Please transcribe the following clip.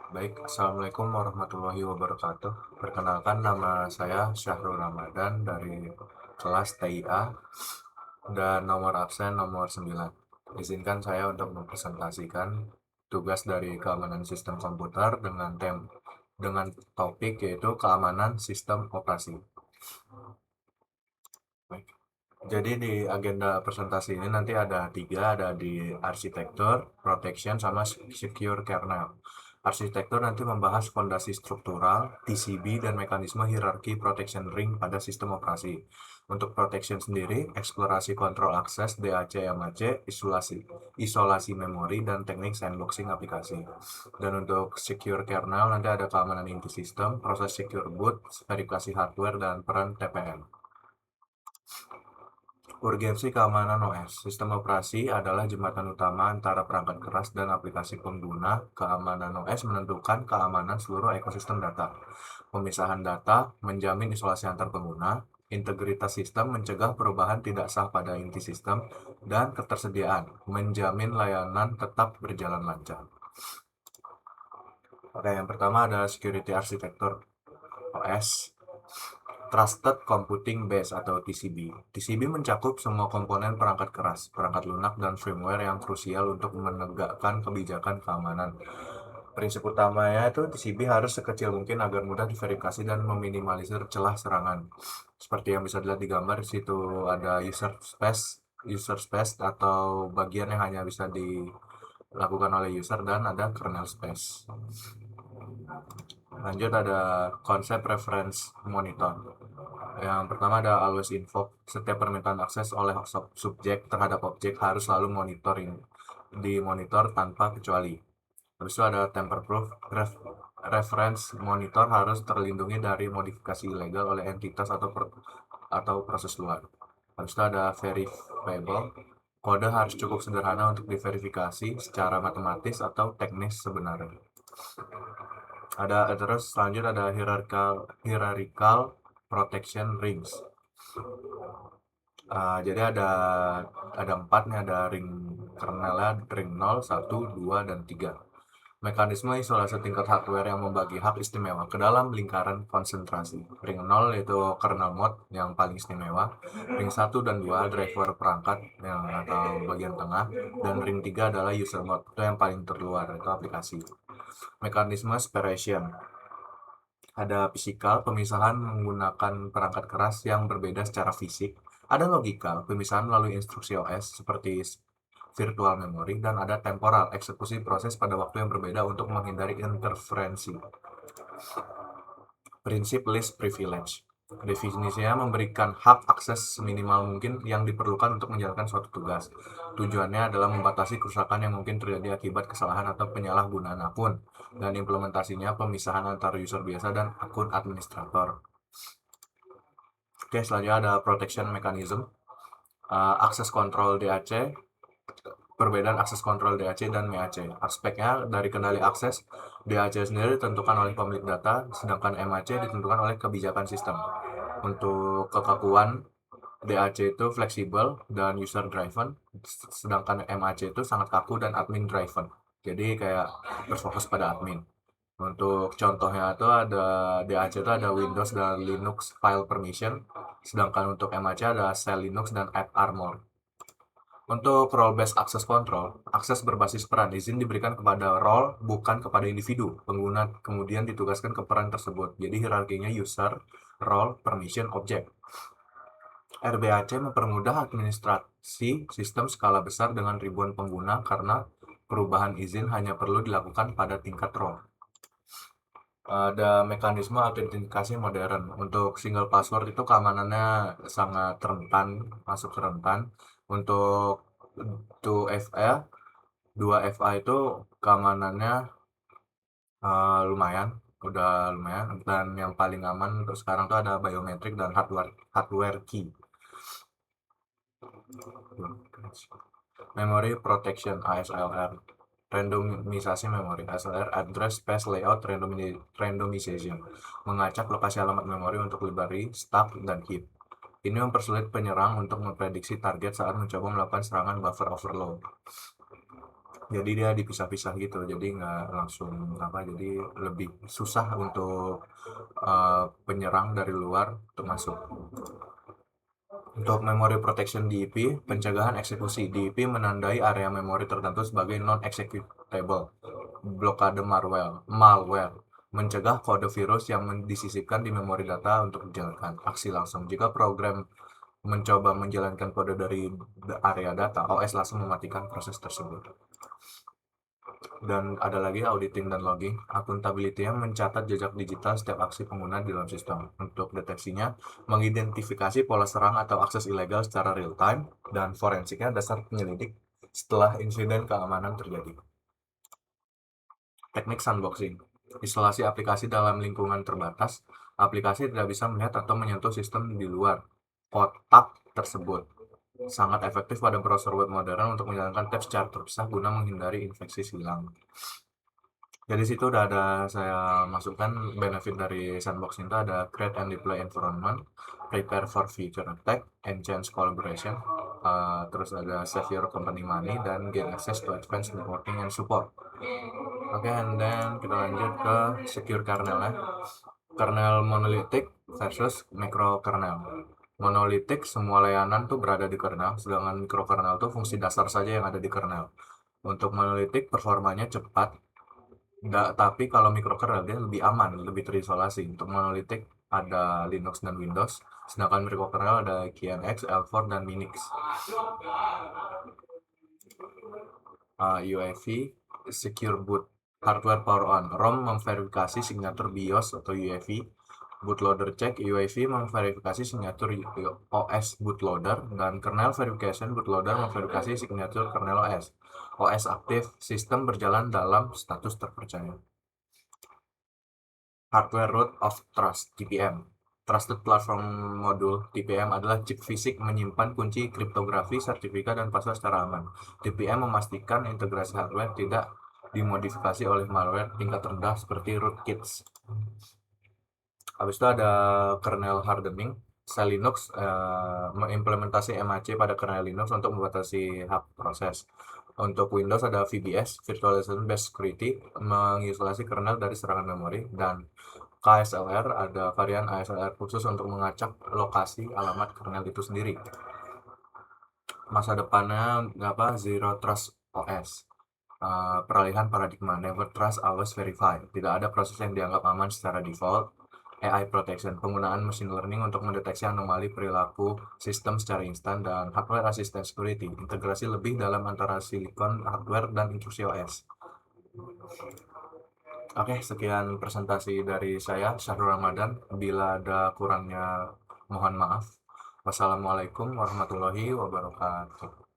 Baik, Assalamualaikum warahmatullahi wabarakatuh. Perkenalkan, nama saya Syahrul Ramadan dari kelas TIA dan nomor absen nomor 9. Izinkan saya untuk mempresentasikan tugas dari keamanan sistem komputer dengan topik yaitu keamanan sistem operasi. Baik. Jadi di agenda presentasi ini nanti ada tiga, ada di arsitektur, protection, sama secure kernel. Arsitektur nanti membahas fondasi struktural, TCB, dan mekanisme hierarki protection ring pada sistem operasi. Untuk protection sendiri, eksplorasi kontrol akses, DAC, MAC, isolasi memori, dan teknik sandboxing aplikasi. Dan untuk secure kernel nanti ada keamanan inti sistem, proses secure boot, verifikasi hardware, dan peran TPM. Urgensi keamanan OS. Sistem operasi adalah jembatan utama antara perangkat keras dan aplikasi pengguna. Keamanan OS menentukan keamanan seluruh ekosistem data. Pemisahan data menjamin isolasi antar pengguna. Integritas sistem mencegah perubahan tidak sah pada inti sistem. Dan ketersediaan menjamin layanan tetap berjalan lancar. Oke, yang pertama ada security architecture OS. Trusted Computing Base atau TCB. TCB mencakup semua komponen perangkat keras, perangkat lunak, dan firmware yang krusial untuk menegakkan kebijakan keamanan. Prinsip utamanya itu TCB harus sekecil mungkin agar mudah diverifikasi dan meminimalisir celah serangan. Seperti yang bisa dilihat di gambar, di situ ada user space atau bagian yang hanya bisa dilakukan oleh user, dan ada kernel space. Lanjut ada konsep reference monitor. Yang pertama ada always invoke. Setiap permintaan akses oleh subjek terhadap objek harus selalu dimonitor tanpa kecuali. Habis itu ada tamper-proof. Reference monitor harus terlindungi dari modifikasi ilegal oleh entitas atau proses luar. Habis itu ada verifiable. Kode harus cukup sederhana untuk diverifikasi secara matematis atau teknis sebenarnya. Terus selanjut ada hierarchical protection rings. Jadi ada empat nih, ada ring kernelnya, ring 0, 1, 2, dan 3. Mekanisme isolasi tingkat hardware yang membagi hak istimewa ke dalam lingkaran konsentrasi. Ring 0 yaitu kernel mode yang paling istimewa. Ring 1 dan 2 driver perangkat atau bagian tengah. Dan ring 3 adalah user mode, itu yang paling terluar, itu aplikasi. Mekanisme separation. Ada fisikal, pemisahan menggunakan perangkat keras yang berbeda secara fisik. Ada logikal, pemisahan melalui instruksi OS seperti virtual memory. Dan ada temporal, eksekusi proses pada waktu yang berbeda untuk menghindari interferensi. Prinsip least privilege. Definisinya memberikan hak akses seminimal mungkin yang diperlukan untuk menjalankan suatu tugas. Tujuannya adalah membatasi kerusakan yang mungkin terjadi akibat kesalahan atau penyalahgunaan akun. Dan implementasinya pemisahan antara user biasa dan akun administrator. Oke, selanjutnya ada protection mechanism. Akses kontrol DAC, perbedaan akses kontrol DAC dan MAC. Aspeknya dari kendali akses, DAC sendiri ditentukan oleh pemilik data, sedangkan MAC ditentukan oleh kebijakan sistem. Untuk kekakuan, DAC itu fleksibel dan user driven, sedangkan MAC itu sangat kaku dan admin driven. Jadi kayak berfokus pada admin. Untuk contohnya itu ada DAC itu ada Windows dan Linux file permission, sedangkan untuk MAC ada Shell Linux dan App Armor. Untuk role based access control, akses berbasis peran, izin diberikan kepada role bukan kepada individu. Pengguna kemudian ditugaskan ke peran tersebut. Jadi hierarkinya user, role, permission, object. RBAC mempermudah administrasi sistem skala besar dengan ribuan pengguna karena perubahan izin hanya perlu dilakukan pada tingkat role. Ada mekanisme autentikasi modern. Untuk single password itu keamanannya sangat rentan, masuk rentan. Untuk 2FA, 2FA itu keamanannya lumayan, udah lumayan. Dan yang paling aman untuk sekarang tuh ada biometrik dan hardware key. Memory protection ASLR. Randomisasi memori ASLR, address space layout randomization, mengacak lokasi alamat memori untuk library, stack, dan heap. Ini mempersulit penyerang untuk memprediksi target saat mencoba melakukan serangan buffer overload. Jadi dia dipisah-pisah gitu, jadi nggak langsung apa, jadi lebih susah untuk penyerang dari luar untuk masuk. Untuk memory protection DEP, pencegahan eksekusi. DEP menandai area memori tertentu sebagai non-executable. Blokade malware. Mencegah kode virus yang disisipkan di memori data untuk dijalankan. Aksi langsung. Jika program mencoba menjalankan kode dari area data, OS langsung mematikan proses tersebut. Dan ada lagi auditing dan logging. Akuntabilitasnya mencatat jejak digital setiap aksi pengguna di dalam sistem. Untuk deteksinya, mengidentifikasi pola serang atau akses ilegal secara real time, dan forensiknya dasar penyelidik setelah insiden keamanan terjadi. Teknik sandboxing. Instalasi aplikasi dalam lingkungan terbatas. Aplikasi tidak bisa melihat atau menyentuh sistem di luar kotak tersebut. Sangat efektif pada browser web modern untuk menjalankan tab secara terpisah guna menghindari infeksi silang. Jadi situ udah ada saya masukkan benefit dari sandboxing, itu ada create and deploy environment, prepare for future attack, enhance collaboration, terus ada save your company money, dan gain access to advanced networking and support. Oke, and then kita lanjut ke secure kernel ya. Kernel monolithic versus microkernel. Monolithic, semua layanan tuh berada di kernel, sedangkan microkernel tuh fungsi dasar saja yang ada di kernel. Untuk monolithic performanya cepat, tapi kalau microkernel dia lebih aman, lebih terisolasi. Untuk monolithic ada Linux dan Windows, sedangkan microkernel ada QNX, L4, dan Minix. UEFI, secure boot, hardware power on, ROM memverifikasi signatur BIOS atau UEFI, bootloader check, UEFI memverifikasi signatur OS bootloader, dan kernel verification, bootloader memverifikasi signatur kernel OS. OS aktif, sistem berjalan dalam status terpercaya. Hardware Root of Trust (TPM). Trusted Platform Module (TPM) adalah chip fisik menyimpan kunci kriptografi, sertifikat, dan password secara aman. TPM memastikan integrasi hardware tidak dimodifikasi oleh malware tingkat rendah seperti rootkits. Habis itu ada kernel hardening. Shell Linux mengimplementasi MAC pada kernel Linux untuk membatasi hak proses. Untuk Windows ada VBS, Virtualization Based Security, mengisolasi kernel dari serangan memori, dan KSLR ada varian ASLR khusus untuk mengacak lokasi alamat kernel itu sendiri. Masa depannya Zero Trust OS. Peralihan paradigma, never trust, always verify. Tidak ada proses yang dianggap aman secara default. AI protection, penggunaan machine learning untuk mendeteksi anomali perilaku sistem secara instan, dan hardware assistant security, integrasi lebih dalam antara silikon hardware dan intrusi OS. Oke, sekian presentasi dari saya, Syahrul Ramadan. Bila ada kurangnya, mohon maaf. Wassalamualaikum warahmatullahi wabarakatuh.